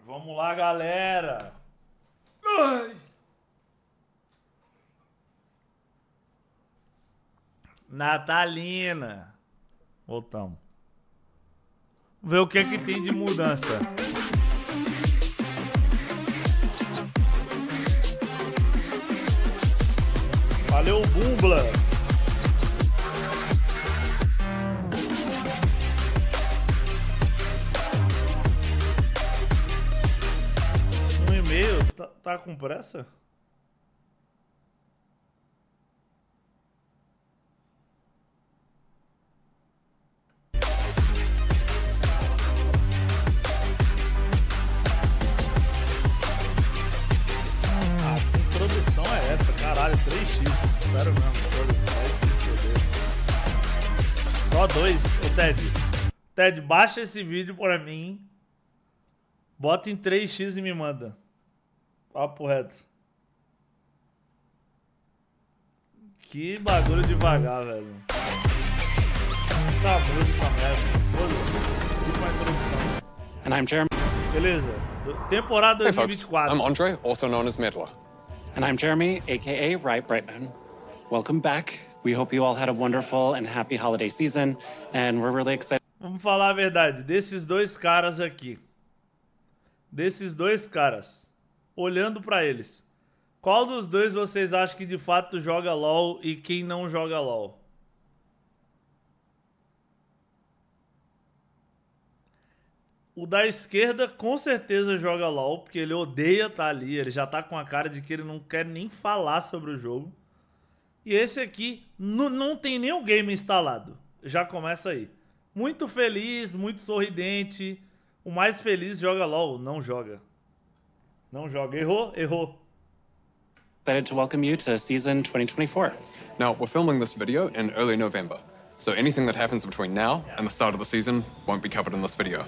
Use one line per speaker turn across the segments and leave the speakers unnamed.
Vamos lá, galera. Ai. Natalina. Voltamos. Vamos ver o que é que tem de mudança. Valeu, Bumbla. Um e-mail? Tá com pressa? Caralho, 3x. Sério mesmo. Só 2. Ô, Ted. Ted, baixa esse vídeo pra mim. Bota em 3x e me manda. Papo reto. Que bagulho devagar, velho. Tá música merda. Foda-se. Fica uma introdução.
And I'm Jeremy.
Beleza. Temporada 2024.
Hey folks, I'm Andre, also known as Meddler.
And I'm Jeremy, aka Riot Brightman. Welcome back. We hope you all had a wonderful and happy holiday season, and we're really excited.
Vamos falar a verdade, desses dois caras aqui. Desses dois caras. Olhando pra eles. Qual dos dois vocês acham que de fato joga LoL e quem não joga LoL? O da esquerda com certeza joga LoL, porque ele odeia estar ali, ele já tá com a cara de que ele não quer nem falar sobre o jogo. E esse aqui não tem nem o game instalado, já começa aí. Muito feliz, muito sorridente, o mais feliz joga LoL, não joga. Não joga, errou.
Excited to welcome you to season 2024.
Now, we're filming this video in early November, so anything that happens between now and the start of the season won't be covered in this video.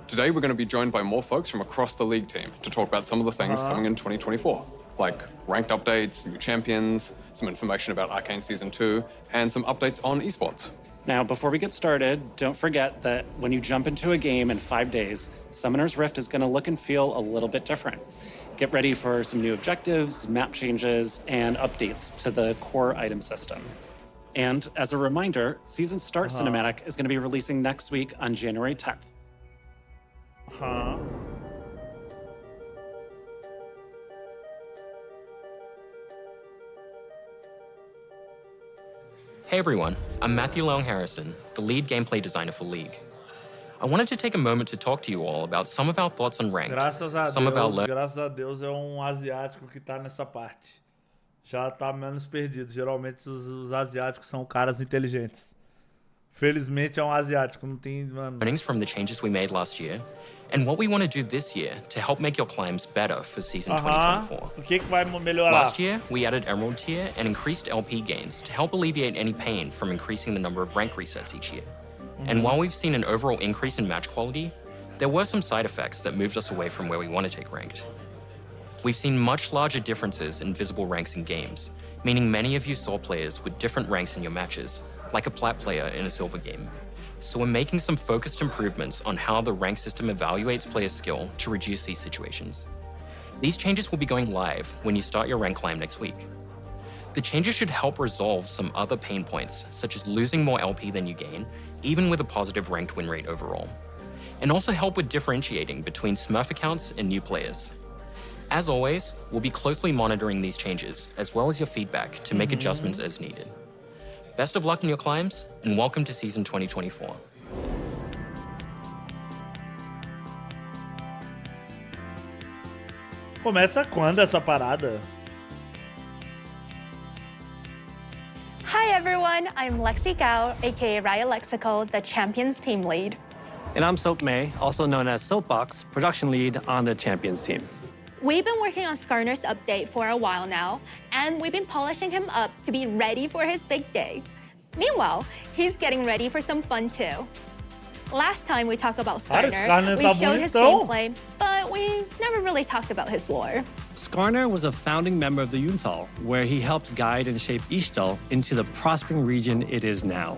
Today, we're going to be joined by more folks from across the league team to talk about some of the things coming in 2024, like ranked updates, new champions, some information about Arcane Season 2, and some updates on esports.
Now, before we get started, don't forget that when you jump into a game in 5 days, Summoner's Rift is going to look and feel a little bit different. Get ready for some new objectives, map changes, and updates to the core item system. And as a reminder, Season Start Cinematic is going to be releasing next week on January 10th.
Hey everyone, I'm Matthew Long Harrison, the lead gameplay designer for League. I wanted to take a moment to talk to you all about some of our thoughts on Ranked,
Graças a Deus é um asiático que tá nessa parte. Já tá menos perdido. Geralmente os asiáticos são caras inteligentes. Felizmente é um asiático, não tem, mano.
Learnings from the changes we made last year, and what we want to do this year to help make your climbs better for season 2024.
O que vai melhorar?
Last year, we added Emerald tier and increased LP gains to help alleviate any pain from increasing the number of rank resets each year. And while we've seen an overall increase in match quality, there were some side effects that moved us away from where we want to take Ranked. We've seen much larger differences in visible ranks in games, meaning many of you saw players with different ranks in your matches, like a plat player in a silver game. So we're making some focused improvements on how the rank system evaluates players' skill to reduce these situations. These changes will be going live when you start your rank climb next week. The changes should help resolve some other pain points, such as losing more LP than you gain, even with a positive ranked win rate overall, and also help with differentiating between Smurf accounts and new players. As always, we'll be closely monitoring these changes, as well as your feedback to make adjustments as needed. Best of luck in your climbs, and welcome to season 2024.
Começa quando essa parada?
Hi everyone, I'm Lexi Gao, aka Riot Lexical, the Champions team lead.
And I'm Soap May, also known as Soapbox, production lead on the Champions team.
We've been working on Skarner's update for a while now, and we've been polishing him up to be ready for his big day. Meanwhile, he's getting ready for some fun too. Last time we talked about Skarner, we showed his gameplay, but we never really talked about his lore.
Skarner was a founding member of the Yuntal, where he helped guide and shape Ixtal into the prospering region it is now.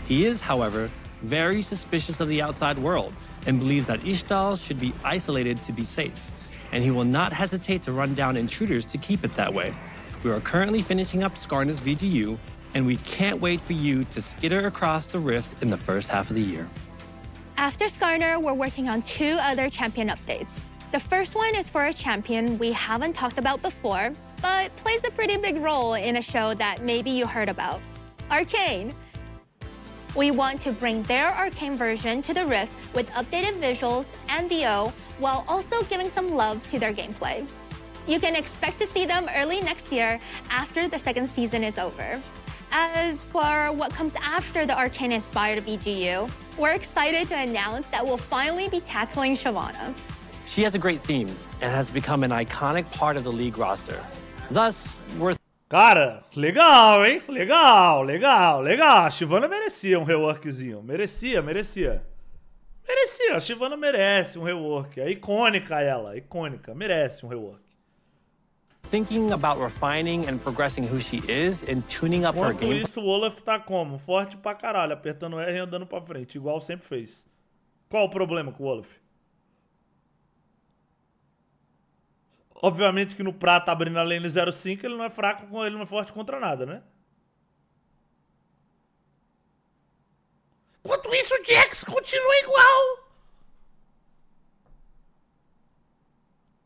He is, however, very suspicious of the outside world, and believes that Ixtal should be isolated to be safe, and he will not hesitate to run down intruders to keep it that way. We are currently finishing up Skarner's VGU, and we can't wait for you to skitter across the rift in the first half of the year.
After Skarner, we're working on 2 other champion updates. The first one is for a champion we haven't talked about before, but plays a pretty big role in a show that maybe you heard about, Arcane. We want to bring their Arcane version to the Rift with updated visuals and VO, while also giving some love to their gameplay. You can expect to see them early next year after the second season is over. As for what comes after the Arcane-inspired VGU, we're excited to announce that we'll finally be tackling Shyvana.
She has a great theme and has become an iconic part of the League roster. Thus, we're
Cara, legal, hein? Legal, legal, legal. A Shyvana merecia um reworkzinho. Merecia. Merecia. A Shyvana merece um rework. É icônica ela, icônica. Merece um rework.
thinking about refining and progressing who she is and tuning up her
Enquanto
game.
isso, o Olaf tá como? Forte pra caralho, apertando R e andando pra frente, igual sempre fez. Qual o problema com o Olaf? Obviamente que no prata abrindo a lane 05, ele não é fraco, ele não é forte contra nada, né? Enquanto isso, o Jax continua igual.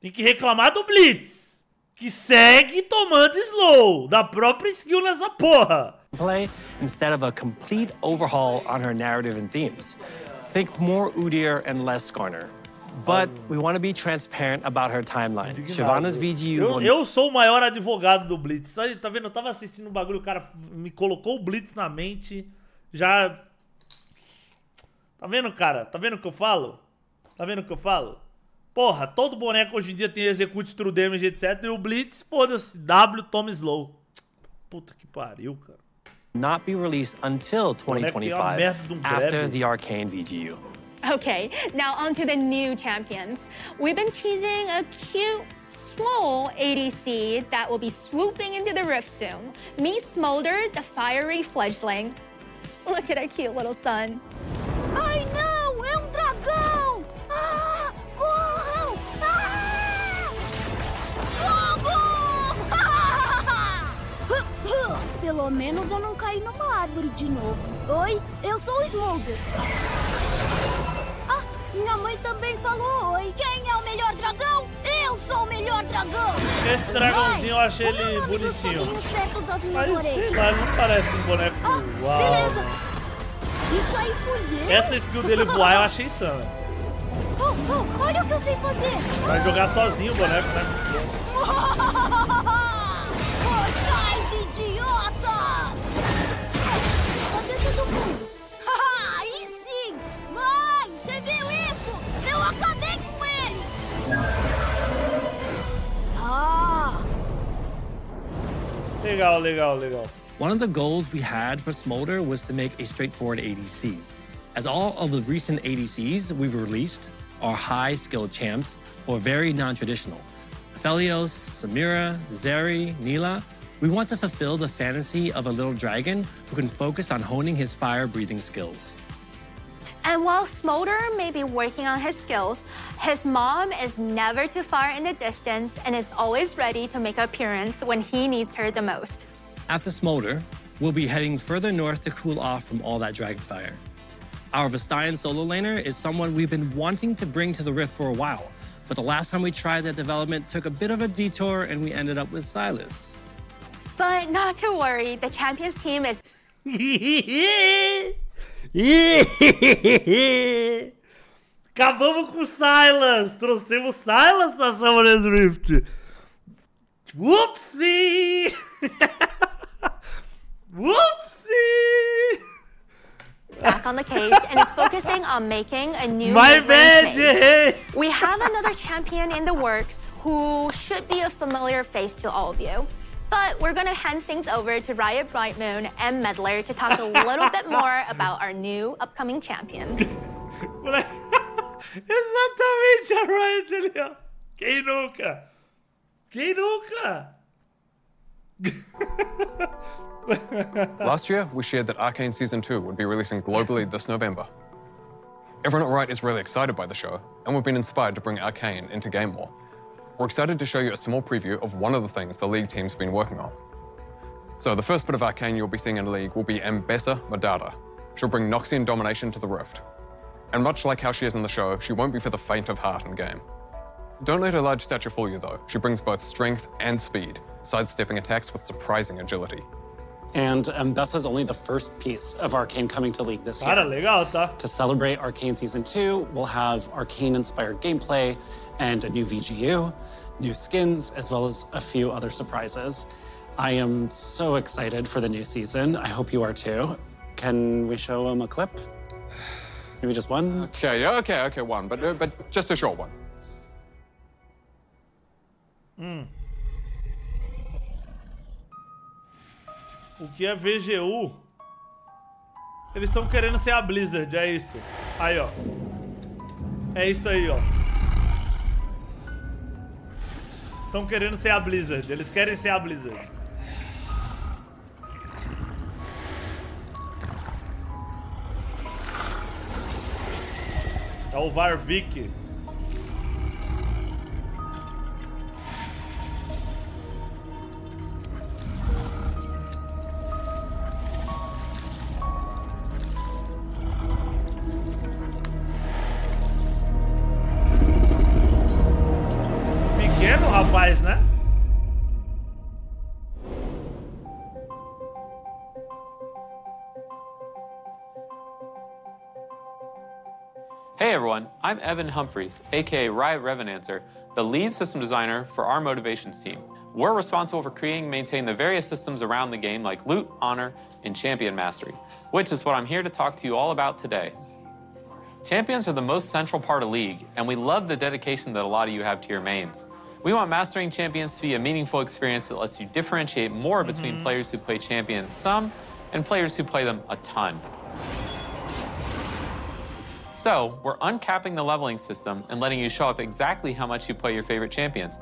Tem que reclamar do Blitz, que segue tomando slow da própria skill nessa porra.
Play instead of a complete overhaul on her narrative and themes. Think more Udyr and less Skarner. But we want to be transparent about her timeline. Shyvana's VGU...
Eu sou o maior advogado do Blitz. Aí, tá vendo? Eu tava assistindo um bagulho, o cara me colocou o Blitz na mente. Já... Tá vendo, cara? Tá vendo o que eu falo? Tá vendo o que eu falo? Porra, todo boneco hoje em dia tem execute, true damage, etc. E o Blitz, foda-se, W, toma slow. Puta que pariu, cara.
Not be released until 2025 after the Arcane VGU.
Okay, now on to the new champions. We've been teasing a cute, small ADC that will be swooping into the Rift soon. Meet Smolder, the fiery fledgling. Look at our cute little son.
Ai não, é dragão! Ah, corram! Ah! Fogo! Pelo menos eu não caí numa árvore de novo. Oi, eu sou o Smolder. Ah, minha mãe também falou oi. Quem é o melhor dragão? Eu sou o melhor dragão!
Esse dragãozinho eu achei ele bonitinho. Mas sei lá, não parece um boneco. Uau!
Beleza! Isso aí fui eu!
Essa skill dele voar eu achei insana.
Olha o que eu sei fazer!
Vai jogar sozinho o boneco, né?
Mortais idiotas! Cadê todo mundo? Aí sim! Mãe, você viu isso? Eu acabei com ele!
Legal, legal, legal.
One of the goals we had for Smolder was to make a straightforward ADC. As all of the recent ADCs we've released are high-skilled champs or very non-traditional. Aphelios, Samira, Zeri, Nila, we want to fulfill the fantasy of a little dragon who can focus on honing his fire-breathing skills.
And while Smolder may be working on his skills, his mom is never too far in the distance and is always ready to make an appearance when he needs her the most.
After Smolder, we'll be heading further north to cool off from all that dragonfire. Our Vestayan solo laner is someone we've been wanting to bring to the Rift for a while, but the last time we tried that development took a bit of a detour and we ended up with Sylas.
But not to worry, the champions team is...
Acabamos com o Sylas! Trouxemos Sylas pra Summoner's Rift! Whoopsie! Whoopsie!
Back on the case and is focusing on making a new
My
mid-range
bad,
main.
Jay!
We have another champion in the works who should be a familiar face to all of you. But we're gonna hand things over to Riot Brightmoon and Meddler to talk a little bit more about our new upcoming champion.
Exatamente a Riot ali, ó. Quem nunca? Quem nunca?
Last year, we shared that Arcane Season 2 would be releasing globally this November. Everyone at Riot is really excited by the show, and we've been inspired to bring Arcane into Game More. We're excited to show you a small preview of one of the things the League team's been working on. So the first bit of Arcane you'll be seeing in League will be Ambessa Madara. She'll bring Noxian domination to the Rift. And much like how she is in the show, she won't be for the faint of heart in game. Don't let her large stature fool you though. She brings both strength and speed, sidestepping attacks with surprising agility.
And Ambessa is only the first piece of Arcane coming to League this year.
Cara, legal, tá?
To celebrate Arcane Season 2, we'll have Arcane-inspired gameplay and a new VGU, new skins, as well as a few other surprises. I am so excited for the new season. I hope you are too. Can we show them a clip? Maybe just one?
Okay, one, but just a short one.
O que é VGU? Eles estão querendo ser a Blizzard, é isso. Aí, ó. É isso aí, ó. Estão querendo ser a Blizzard. Eles querem ser a Blizzard. É o Varvik. Pequeno, rapaz, né?
Hey everyone, I'm Evan Humphreys, aka Riot Revenancer, the lead system designer for our Motivations team. We're responsible for creating and maintaining the various systems around the game like Loot, Honor, and Champion Mastery, which is what I'm here to talk to you all about today. Champions are the most central part of League, and we love the dedication that a lot of you have to your mains. We want mastering champions to be a meaningful experience that lets you differentiate more between players who play champions some and players who play them a ton. So, we're uncapping the leveling system and letting you show up exactly how much you play your favorite champions.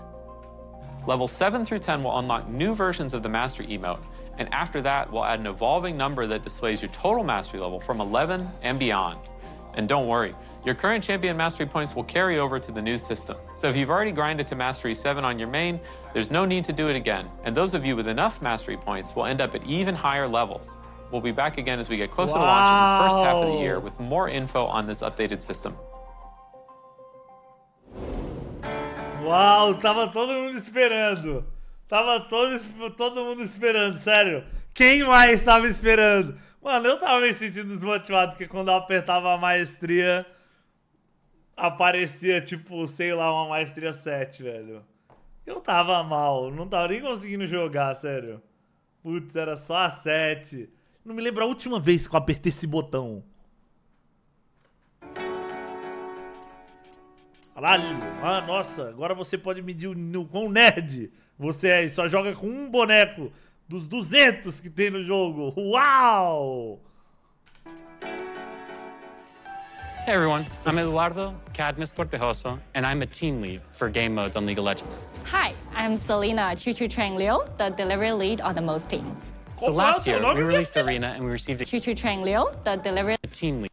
Levels 7 through 10 will unlock new versions of the Mastery emote, and after that, we'll add an evolving number that displays your total Mastery level from 11 and beyond. And don't worry, your current champion Mastery points will carry over to the new system. So if you've already grinded to Mastery 7 on your main, there's no need to do it again, and those of you with enough Mastery points will end up at even higher levels. We'll be back again as we get closer to launch in the first half of the year with more info on this updated system.
Uau, tava todo mundo esperando. Tava todo mundo esperando, sério. Quem mais tava esperando? Mano, eu tava me sentindo desmotivado, porque quando eu apertava a maestria, aparecia, tipo, sei lá, uma maestria 7, velho. Eu tava mal, não tava nem conseguindo jogar, sério. Putz, era só a 7. Não me lembro a última vez que eu apertei esse botão. Caralho, ah, nossa, agora você pode medir o quão nerd você é e só joga com um boneco dos 200 que tem no jogo. Uau!
Hey everyone, I'm Eduardo Cadmus Cortejoso, and I'm a team lead for game modes on League of Legends.
Hi, I'm Selena Chuchu Trang Liu, the delivery lead on the MOS team.
So last year, we released Arena and we received a
Chuchu Trang Liu, the delivery
team lead.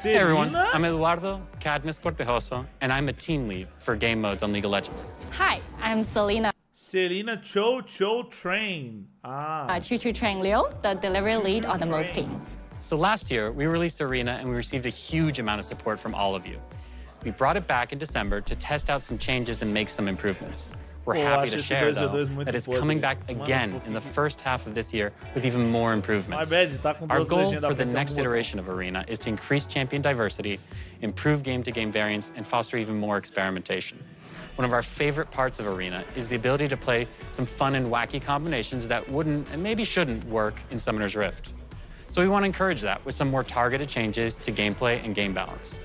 Hey everyone, I'm Eduardo Cadmus Cortejoso, and I'm a team lead for game modes on League of Legends.
Hi, I'm Selena
Cho Train.
Chuchu Trang Liu, the delivery lead on the MOS team.
So last year, we released Arena and we received a huge amount of support from all of you. We brought it back in December to test out some changes and make some improvements. We're happy to share, though, that it's coming back again in the first half of this year with even more improvements. Our goal for the next iteration of Arena is to increase champion diversity, improve game-to-game variance, and foster even more experimentation. One of our favorite parts of Arena is the ability to play some fun and wacky combinations that wouldn't and maybe shouldn't work in Summoner's Rift. So we want to encourage that with some more targeted changes to gameplay and game balance.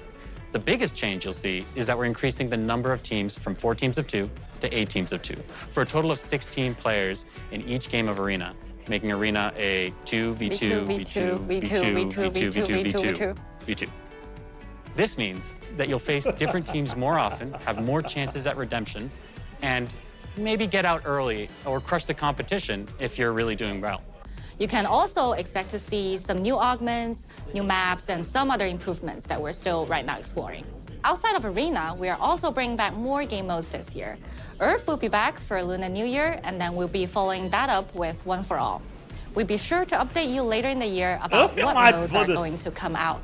The biggest change you'll see is that we're increasing the number of teams from 4 teams of 2 to 8 teams of 2, for a total of 16 players in each game of Arena, making Arena a 2v2, v2, v2, v2, v2, v2. This means that you'll face different teams more often, have more chances at redemption, and maybe get out early or crush the competition if you're really doing well.
You can also expect to see some new augments, new maps, and some other improvements that we're still right now exploring. Outside of Arena, we are also bringing back more game modes this year. Earth will be back for Lunar New Year, and then we'll be following that up with One for All. We'll be sure to update you later in the year about what modes are going to come out.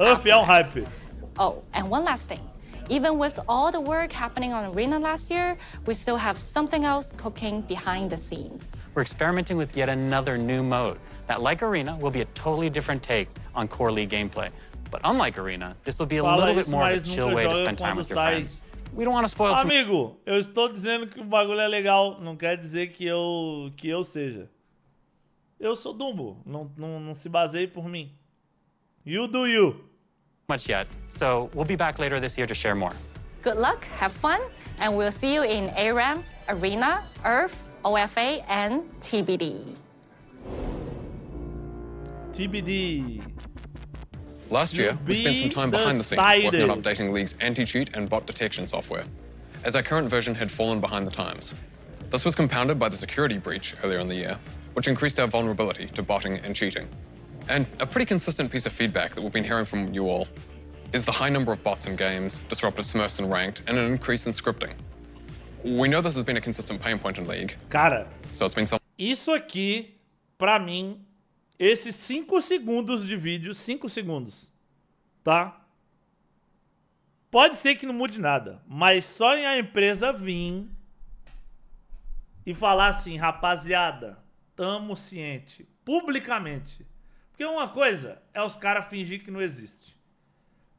Oh, and one last thing. Even with all the work happening on Arena last year, we still have something else cooking behind the scenes.
We're experimenting with yet another new mode that, like Arena, will be a totally different take on core League gameplay. But unlike Arena, this will be a little bit more of a chill way to spend time with your friends. We don't want to spoil too much.
Amigo, eu estou dizendo que o bagulho é legal, não quer dizer que eu seja. Eu sou Dumbo, não se baseie por mim. You do you.
Much yet, so we'll be back later this year to share more.
Good luck, have fun, and we'll see you in ARAM, Arena, Earth, OFA, and TBD.
TBD.
Last year, we spent some time behind the scenes working on updating League's anti-cheat and bot detection software, as our current version had fallen behind the times. This was compounded by the security breach earlier in the year, which increased our vulnerability to botting and cheating. And a pretty consistent piece of feedback that we've been hearing from you all is the high number of bots in games, disrupted smurfs in ranked, and an increase in scripting. We know this has been a consistent pain point in League.
Cara,
so it's been
isso aqui, pra mim, esses 5 segundos de vídeo, 5 segundos, tá? Pode ser que não mude nada, mas só em a empresa vir e falar assim, rapaziada, tamo ciente, publicamente. Porque uma coisa é os caras fingir que não existe.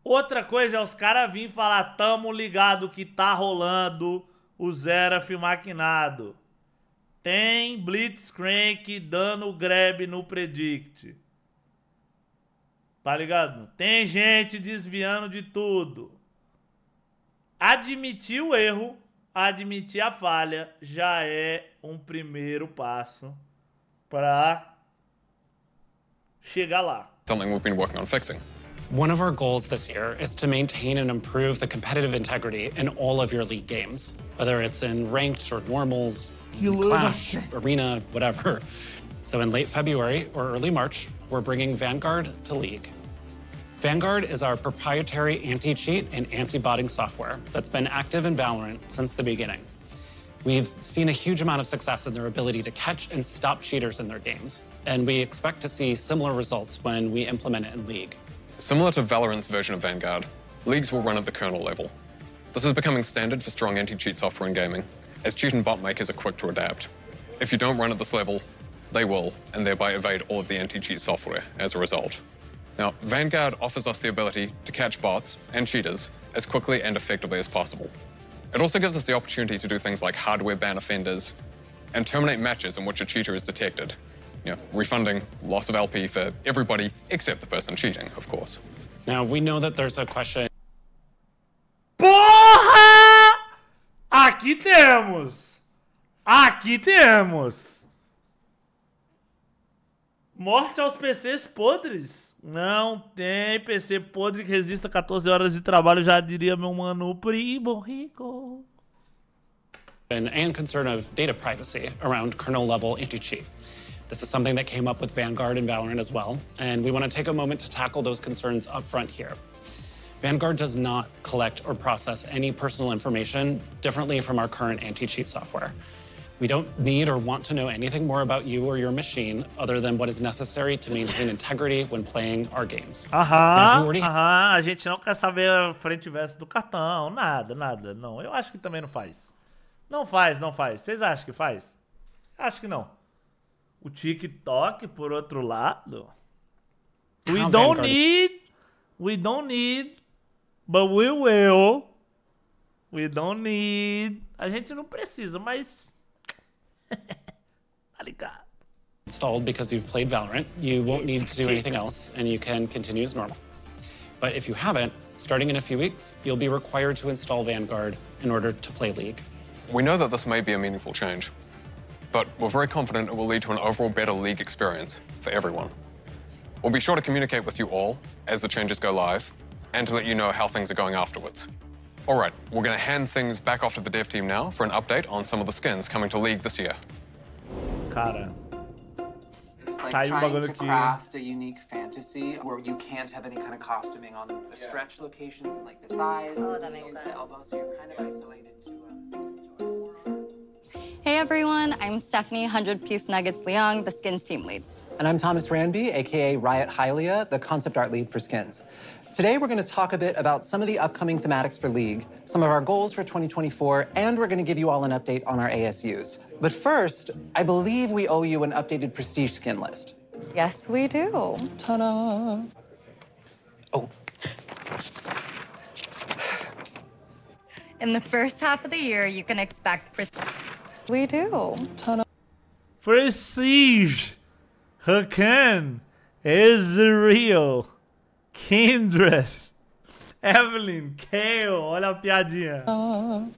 Outra coisa é os caras vir falar, tamo ligado que tá rolando o Xerath maquinado. Tem Blitzcrank dando grab no Predict. Tá ligado? Tem gente desviando de tudo. Admitir o erro, admitir a falha, já é um primeiro passo pra chegar lá.
Something we've been working on fixing.
One of our goals this year is to maintain and improve the competitive integrity in all of your League games, whether it's in ranked or normals, Clash, Arena, whatever. So in late February or early March, we're bringing Vanguard to League. Vanguard is our proprietary anti-cheat and anti-botting software that's been active in Valorant since the beginning. We've seen a huge amount of success in their ability to catch and stop cheaters in their games, and we expect to see similar results when we implement it in League.
Similar to Valorant's version of Vanguard, Leagues will run at the kernel level. This is becoming standard for strong anti-cheat software in gaming, as cheat and bot makers are quick to adapt. If you don't run at this level, they will, and thereby evade all of the anti-cheat software as a result. Now, Vanguard offers us the ability to catch bots and cheaters as quickly and effectively as possible. It also gives us the opportunity to do things like hardware ban offenders and terminate matches in which a cheater is detected, refunding loss of LP for everybody except the person cheating, of course.
Now, we know that there's a question.
Porra! Aqui temos! Aqui temos! Morte aos PCs podres? Não tem PC podre que resista 14 horas de trabalho, já diria meu mano primo rico.
And concern of data privacy around kernel-level anti-cheat. This is something that came up with Vanguard and Valorant as well, and we want to take a moment to tackle those concerns up front here. Vanguard does not collect or process any personal information differently from our current anti-cheat software. We don't need or want to know anything more about you or your machine other than what is necessary to maintain integrity when playing our games.
A gente não quer saber a frente e verso do cartão, nada, não. Eu acho que também não faz. Não faz. Vocês acham que faz? Acho que não. O TikTok, por outro lado, we don't need, but we will. We don't need. A gente não precisa, mas tá ligado.
Installed because you've played Valorant, you won't need to do anything else, and you can continue as normal. But if you haven't, starting in a few weeks, you'll be required to install Vanguard in order to play League.
We know that this may be a meaningful change, but we're very confident it will lead to an overall better League experience for everyone. We'll be sure to communicate with you all as the changes go live, and to let you know how things are going afterwards. All right, we're going to hand things back off to the dev team now for an update on some of the skins coming to League this year.
Cara,
like
Tá aí um
trying
bagulho
to
que...
craft a unique fantasy where you can't have any kind of costuming on the stretch locations and like the thighs, the knees, the elbows, so you're kind of isolated to
Hey everyone, I'm Stephanie 100-Piece Nuggets Leong, the Skins team lead.
And I'm Thomas Ranby, aka Riot Hylia, the concept art lead for Skins. Today we're going to talk a bit about some of the upcoming thematics for League, some of our goals for 2024, and we're going to give you all an update on our ASUs. But first, I believe we owe you an updated Prestige skin list.
Yes, we do.
Ta-da! Oh.
In the first half of the year, you can expect We do.
Ta-da!
Prestige, Hakan, Ezreal, Kindred, Evelyn, Kayle, olha a piadinha.
Oh.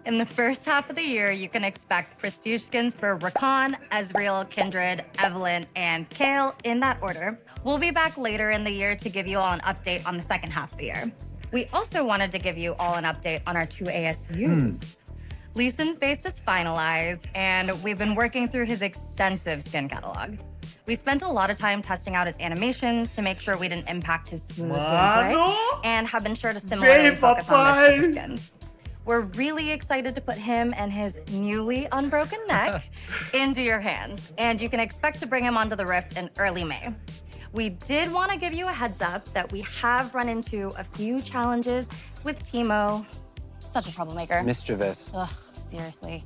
In the first half of the year, you can expect Prestige skins for Rakan, Ezreal, Kindred, Evelyn, and Kayle in that order. We'll be back later in the year to give you all an update on the second half of the year. We also wanted to give you all an update on our 2 ASUs. Lee Sin's base is finalized, and we've been working through his extensive skin catalog. We spent a lot of time testing out his animations to make sure we didn't impact his smooth gameplay, and have been sure to similarly focus on this for the skins. We're really excited to put him and his newly unbroken neck into your hands, and you can expect to bring him onto the Rift in early May. We did want to give you a heads up that we have run into a few challenges with Teemo. Such a troublemaker.
Mischievous.
Ugh, seriously.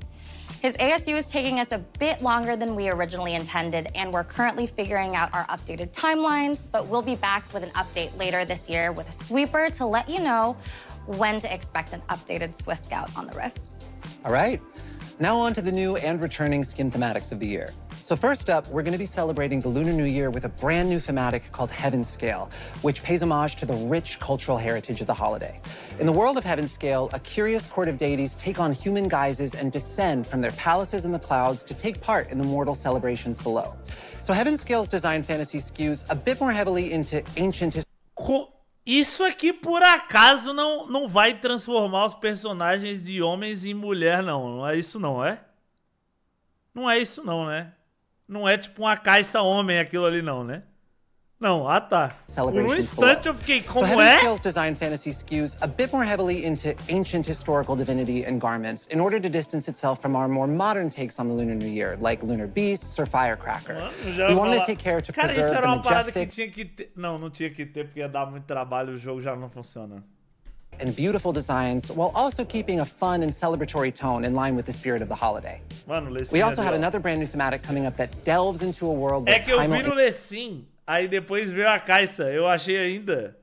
His ASU is taking us a bit longer than we originally intended, and we're currently figuring out our updated timelines, but we'll be back with an update later this year with a sweeper to let you know when to expect an updated Swift Scout on the Rift.
All right. Now on to the new and returning skin thematics of the year. So first up, we're going to be celebrating the Lunar New Year with a brand new thematic called Heaven Scale, which pays homage to the rich cultural heritage of the holiday. In the world of Heaven Scale, a curious court of deities take on human guises and descend from their palaces in the clouds to take part in the mortal celebrations below. So Heaven Scale's design fantasy skews a bit more heavily into ancient history.
Isso aqui, por acaso, não vai transformar os personagens de homens em mulher, não. Não é isso, não, é? Não é isso, não, né? Não é tipo uma caixa homem aquilo ali, não, né? Não, tá. Por um instante eu fiquei, como
so
é?
Heaven Scale's design fantasy skews a bit more heavily into ancient historical divinity and garments in order to distance itself from our more modern takes on the Lunar New Year, like lunar beasts or firecracker. We wanted to take care to preserve
isso era
the
uma parada que
majestic
tinha que ter. Não tinha que ter porque ia dar muito trabalho, o jogo já não funciona.
and beautiful designs, while also keeping a fun and celebratory tone in line with the spirit of the holiday.
Mano,
We also have another brand new thematic coming up that delves into a world where
É que eu vi no Lecim, aí depois veio a caixa. Eu achei ainda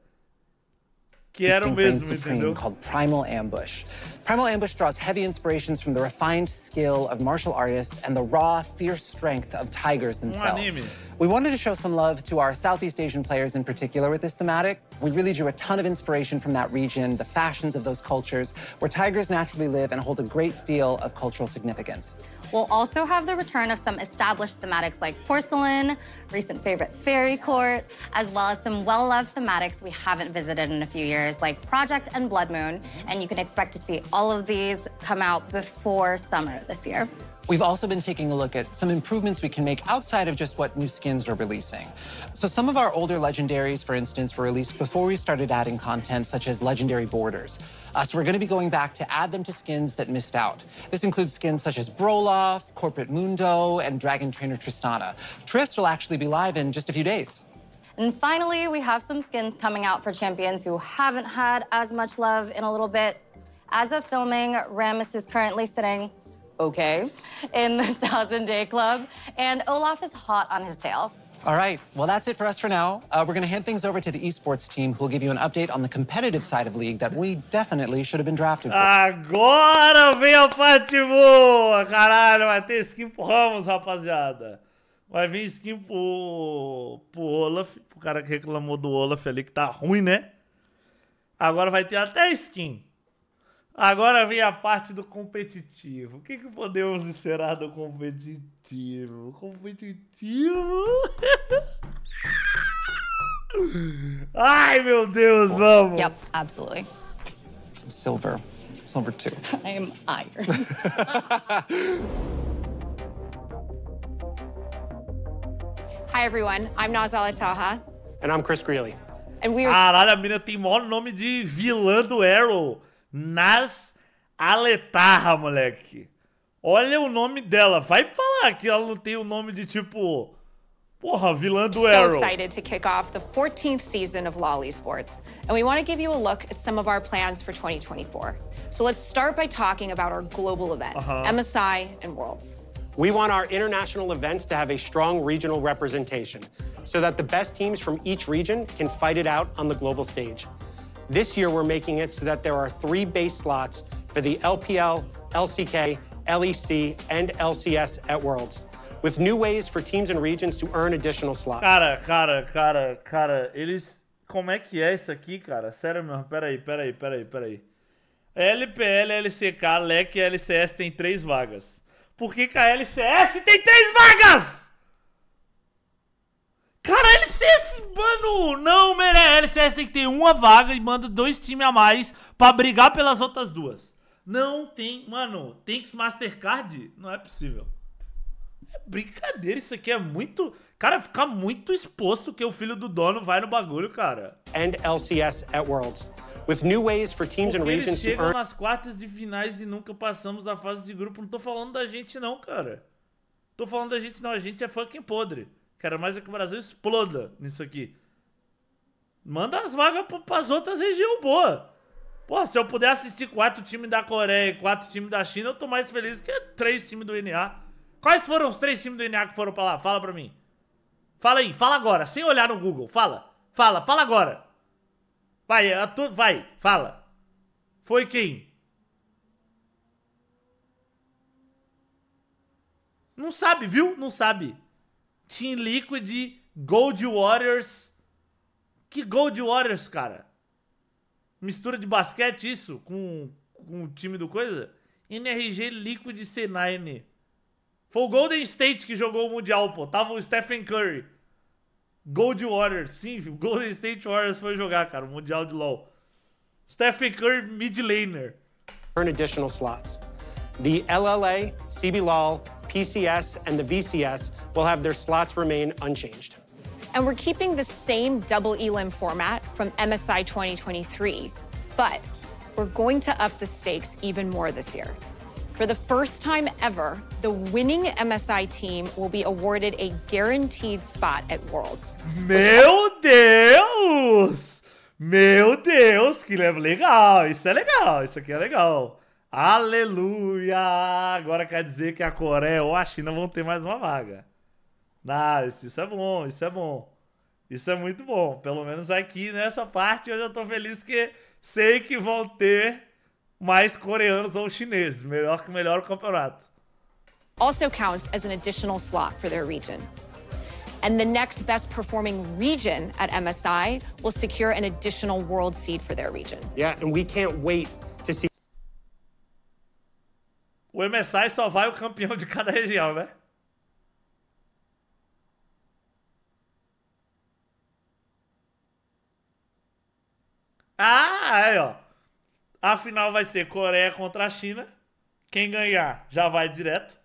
que era o mesmo, entendeu?
Called Primal Ambush. Primal Ambush draws heavy inspirations from the refined skill of martial artists and the raw, fierce strength of tigers themselves. We wanted to show some love to our Southeast Asian players in particular with this thematic. We really drew a ton of inspiration from that region, the fashions of those cultures, where tigers naturally live and hold a great deal of cultural significance.
We'll also have the return of some established thematics like porcelain, recent favorite fairy court, as well as some well-loved thematics we haven't visited in a few years, like Project and Blood Moon, and you can expect to see all of these come out before summer this year.
We've also been taking a look at some improvements we can make outside of just what new skins are releasing. So some of our older legendaries, for instance, were released before we started adding content such as legendary borders. So we're going to be going back to add them to skins that missed out. This includes skins such as Broloff, Corporate Mundo, and Dragon Trainer Tristana. Trist will actually be live in just a few days.
And finally, we have some skins coming out for champions who haven't had as much love in a little bit. As of filming, Rammus is currently sitting in the 1000-Day Club, and Olaf is hot on his tail.
All right, well, that's it for us for now. We're going to hand things over to the esports team, who will give you an update on the competitive side of League that we definitely should have been drafted for.
Agora vem a parte boa! Caralho, vai ter skin pro Ramos, rapaziada. Vai vir skin pro Olaf, pro cara que reclamou do Olaf ali, que tá ruim, né? Agora vai ter até skin. Agora vem a parte do competitivo. O que podemos esperar do competitivo? Ai, meu Deus, vamos!
Yep, absolutely.
Silver. Silver 2.
I am iron.
Hi, everyone. I'm Naz Alataha.
And I'm Chris Greeley.
And we are...
Caralho, a mina tem maior nome de vilã do Arrow. Naz Alataha, moleque. Olha o nome dela. Vai falar que ela não tem o nome de tipo... Porra, vilã do Arrow.
So excited to kick off the 14th season of Lolly Sports. And we want to give you a look at some of our plans for 2024. So let's start by talking about our global events, MSI and Worlds.
We want our international events to have a strong regional representation so that the best teams from each region can fight it out on the global stage. This year, we're making it so that there are 3 base slots for the LPL, LCK, LEC, and LCS at Worlds, with new ways for teams and regions to earn additional slots.
Cara, eles... Como é que é isso aqui, cara? Sério mesmo, peraí. LPL, LCK, LEC e LCS tem 3 vagas. Por que a LCS tem 3 vagas? Cara, a LCS, mano, não merece. A LCS tem que ter 1 vaga e manda 2 times a mais pra brigar pelas outras 2. Não tem, mano, Thanks Mastercard? Não é possível. É brincadeira, isso aqui é muito... Cara, fica muito exposto que o filho do dono vai no bagulho, cara.
And LCS at Worlds, with new ways for teams and regions
to earn... Eles chegam nas quartas de finais e nunca passamos da fase de grupo. Não tô falando da gente não, cara. Tô falando da gente não, a gente é fucking podre. Quero mais é que o Brasil exploda nisso aqui. Manda as vagas pras outras regiões boas. Pô, se eu puder assistir 4 times da Coreia e 4 times da China, eu tô mais feliz que 3 times do NA. Quais foram os 3 times do NA que foram pra lá? Fala pra mim. Fala aí, fala agora, sem olhar no Google. Fala agora. Vai, fala. Foi quem? Não sabe, viu? Não sabe. Team Liquid, Gold Warriors. Que Gold Warriors, cara? Mistura de basquete isso com o time do coisa? NRG Liquid C9. Foi o Golden State que jogou o Mundial, pô. Tava o Stephen Curry. Gold Warriors. Sim, o Golden State Warriors foi jogar, cara, o Mundial de LoL. Stephen Curry, mid laner.
Earn additional slots. The LLA, CBLOL, PCS, and the VCS will have their slots remain unchanged.
And we're keeping the same double elim format from MSI 2023, but we're going to up the stakes even more this year. For the first time ever, the winning MSI team will be awarded a guaranteed spot at Worlds.
Meu Deus! Meu Deus, que legal! Isso é legal, isso aqui é legal. Aleluia! Agora quer dizer que a Coreia ou a China vão ter mais uma vaga. Nice, isso é bom, isso é bom. Isso é muito bom. Pelo menos aqui nessa parte eu já tô feliz que sei que vão ter mais coreanos ou chineses. Melhor que melhor o campeonato.
Also counts as an additional slot for their region. And the next best performing region at MSI will secure an additional world seed for their region.
Yeah, and we can't wait to see.
O MSI só vai o campeão de cada região, né? Ah, aí, ó. A final vai ser Coreia contra a China. Quem ganhar já vai direto.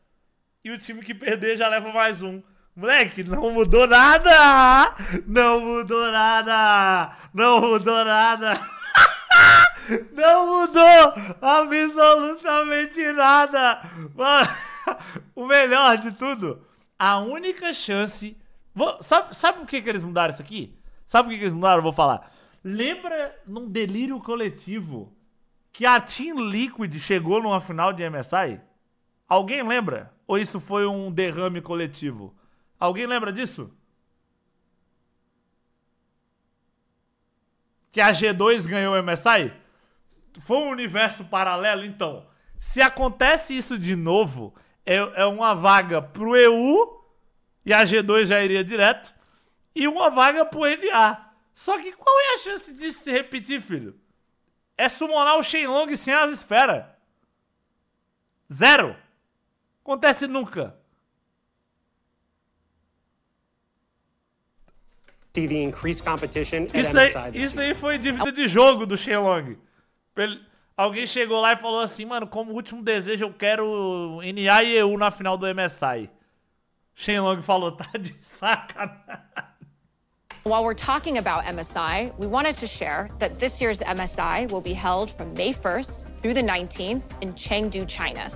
E o time que perder já leva mais um. Moleque, não mudou nada! Não mudou nada! Não mudou nada! Não mudou absolutamente nada! Mano, o melhor de tudo, a única chance... Sabe por que eles mudaram isso aqui? Sabe por que eles mudaram? Eu vou falar. Lembra num delírio coletivo que a Team Liquid chegou numa final de MSI? Alguém lembra? Ou isso foi um derrame coletivo? Alguém lembra disso? Que a G2 ganhou o MSI? Foi um universo paralelo? Então, se acontece isso de novo, é uma vaga pro EU, e a G2 já iria direto, e uma vaga pro NA. Só que qual é a chance disso se repetir, filho? É summonar o Shenlong sem as esferas. 0. Acontece nunca.
See the increased competition at MSI
Isso aí foi dívida de jogo do Shenlong. Alguém chegou lá e falou assim, mano, como último desejo eu quero NA e EU na final do MSI. Shenlong falou, tá de sacanagem.
While we're talking about MSI, we wanted to share that this year's MSI will be held from May 1st through the 19th in Chengdu, China.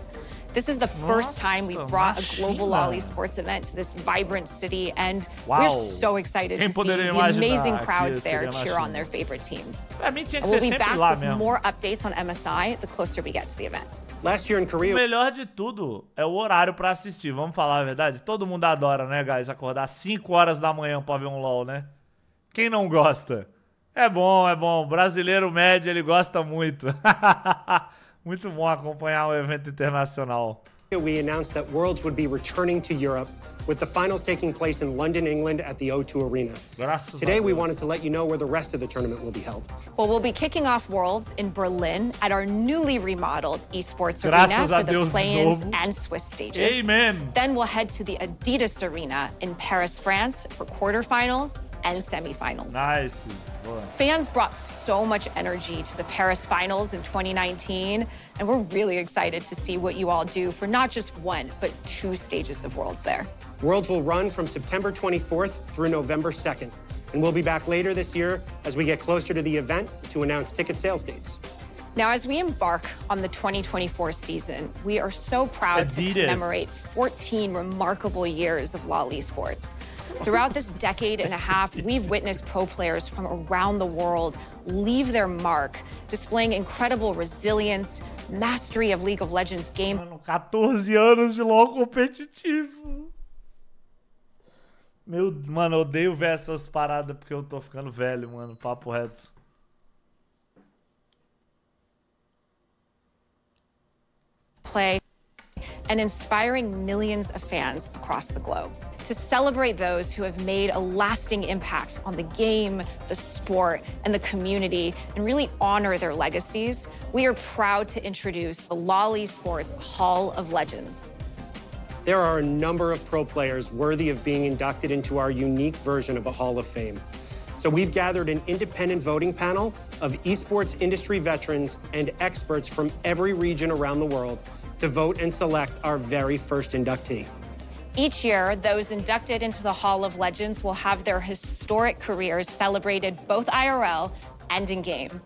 This is the first time we've brought a global Lolly sports event to this vibrant city, and we're so excited to see the amazing crowds there cheer on their favorite teams. We'll be back with more updates on MSI the closer we get to the event.
Last year in Korea...
O melhor de tudo é o horário pra assistir, vamos falar a verdade? Todo mundo adora, né, guys? Acordar 5 horas da manhã pra ver um LoL, né? Quem não gosta? É bom, é bom. O brasileiro médio, ele gosta muito. Muito bom acompanhar um evento internacional.
We announced that Worlds would be returning to Europe, with the finals taking place in London, England at the O2 Arena. Today, we wanted to let you know where the rest of the tournament will be held.
Well, we'll be kicking off Worlds in Berlin at our newly remodeled esports arena for the play-ins and Swiss stages.
Amen.
Then we'll head to the Adidas Arena in Paris, France for quarterfinals and semifinals.
Nice.
Fans brought so much energy to the Paris finals in 2019, and we're really excited to see what you all do for not just one, but 2 stages of Worlds there.
Worlds will run from September 24th through November 2nd, and we'll be back later this year as we get closer to the event to announce ticket sales dates.
Now, as we embark on the 2024 season, we are so proud to commemorate 14 remarkable years of LoL esports. Throughout this decade and a half, we've witnessed pro players from around the world leave their mark, displaying incredible resilience, mastery of League of Legends game.
Mano, 14 anos de LoL competitivo. Mano, eu odeio ver essas paradas porque eu tô ficando velho, mano, papo reto.
Play and inspiring millions of fans across the globe. To celebrate those who have made a lasting impact on the game, the sport, and the community, and really honor their legacies, we are proud to introduce the LoL Esports Hall of Legends.
There are a number of pro players worthy of being inducted into our unique version of a Hall of Fame. So we've gathered an independent voting panel of esports industry veterans and experts from every region around the world to vote and select our very first inductee.
Each year, those inducted into the Hall of Legends will have their historic careers celebrated both IRL and in-game.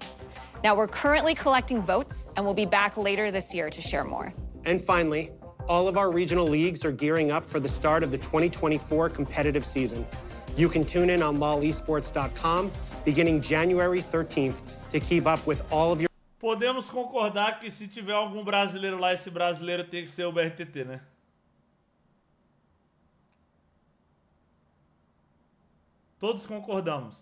Now, we're currently collecting votes, and we'll be back later this year to share more.
And finally, all of our regional leagues are gearing up for the start of the 2024 competitive season. You can tune in on lolesports.com beginning January 13th to keep up with all of your...
Podemos concordar que se tiver algum brasileiro lá, esse brasileiro tem que ser o BRTT, né? Todos concordamos.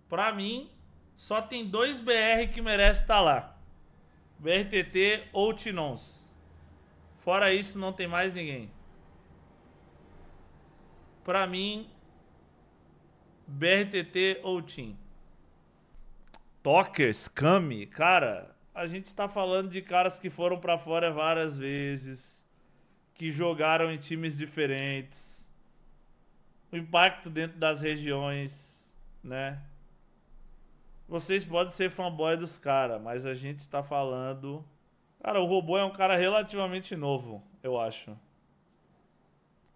Pra mim, só tem 2 BR que merece estar lá. BRTT ou Tinons. Fora isso, não tem mais ninguém. Pra mim, BRTT ou Team. Tokers, Kami, cara... A gente tá falando de caras que foram pra fora várias vezes, que jogaram em times diferentes, o impacto dentro das regiões, né? Vocês podem ser fanboy dos caras, mas a gente tá falando... Cara, o Robô é um cara relativamente novo, eu acho.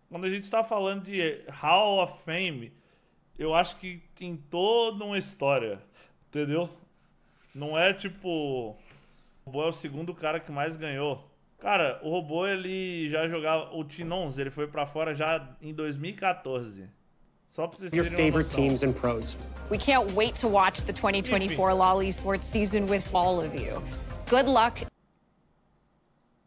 Quando a gente tá falando de Hall of Fame, eu acho que tem toda uma história, entendeu? Não é tipo... O Robô é o segundo cara que mais ganhou. Cara, o Robô, ele já jogava... O Tinons, ele foi pra fora já em 2014. Só pra vocês terem uma
favorite
noção.
teams and pros.
We can't wait to watch the 2024 LoL Esports season with all of you. Good luck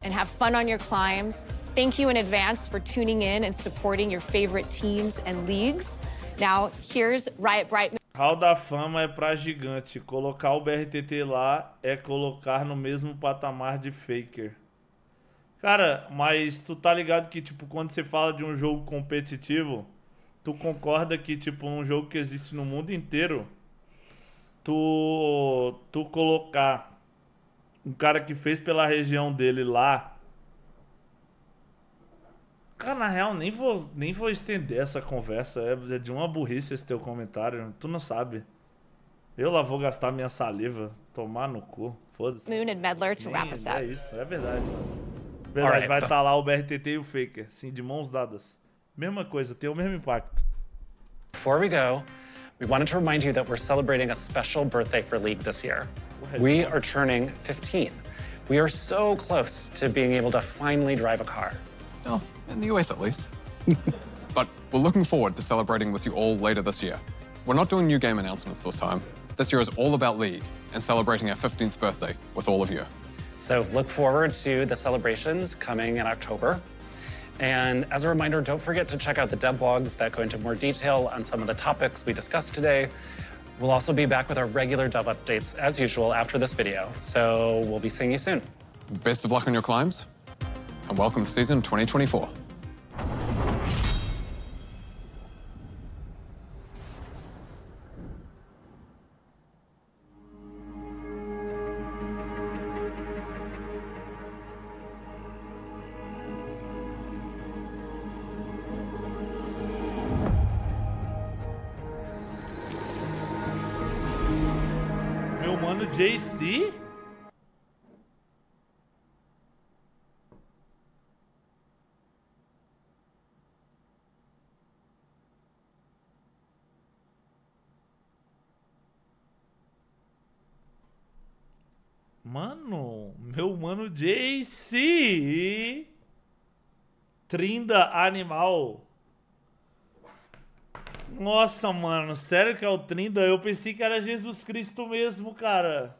and have fun on your climbs. Thank you in advance for tuning in and supporting your favorite teams and leagues. Now, here's Riot Bright.
Hall da Fama é pra gigante. Colocar o BRTT lá é colocar no mesmo patamar de Faker. Cara, mas tu tá ligado que, tipo, quando você fala de um jogo competitivo, tu concorda que, tipo, um jogo que existe no mundo inteiro, tu colocar um cara que fez pela região dele lá... Cara, na real, nem vou estender essa conversa. É de uma burrice esse teu comentário. Tu não sabe. Eu lá vou gastar minha saliva. Tomar no cu. Foda-se.
Moon and Medler to wrap us up.
É isso, é verdade. Verdade, vai estar lá o BRTT e o Faker. Assim, de mãos dadas. Mesma coisa, tem o mesmo impacto.
Before we go, we wanted to remind you that we're celebrating a special birthday for League this year. We are turning 15. We are so close to being able to finally drive a car.
Oh, in the US at least. But we're looking forward to celebrating with you all later this year. We're not doing new game announcements this time. This year is all about League and celebrating our 15th birthday with all of you.
So look forward to the celebrations coming in October. And as a reminder, don't forget to check out the dev blogs that go into more detail on some of the topics we discussed today. We'll also be back with our regular dev updates as usual after this video. So we'll be seeing you soon.
Best of luck on your climbs, and welcome to season 2024.
Meu mano JC? Mano, meu mano JC. Trinda animal. Nossa, mano, sério que é o Trinda? Eu pensei que era Jesus Cristo mesmo, cara.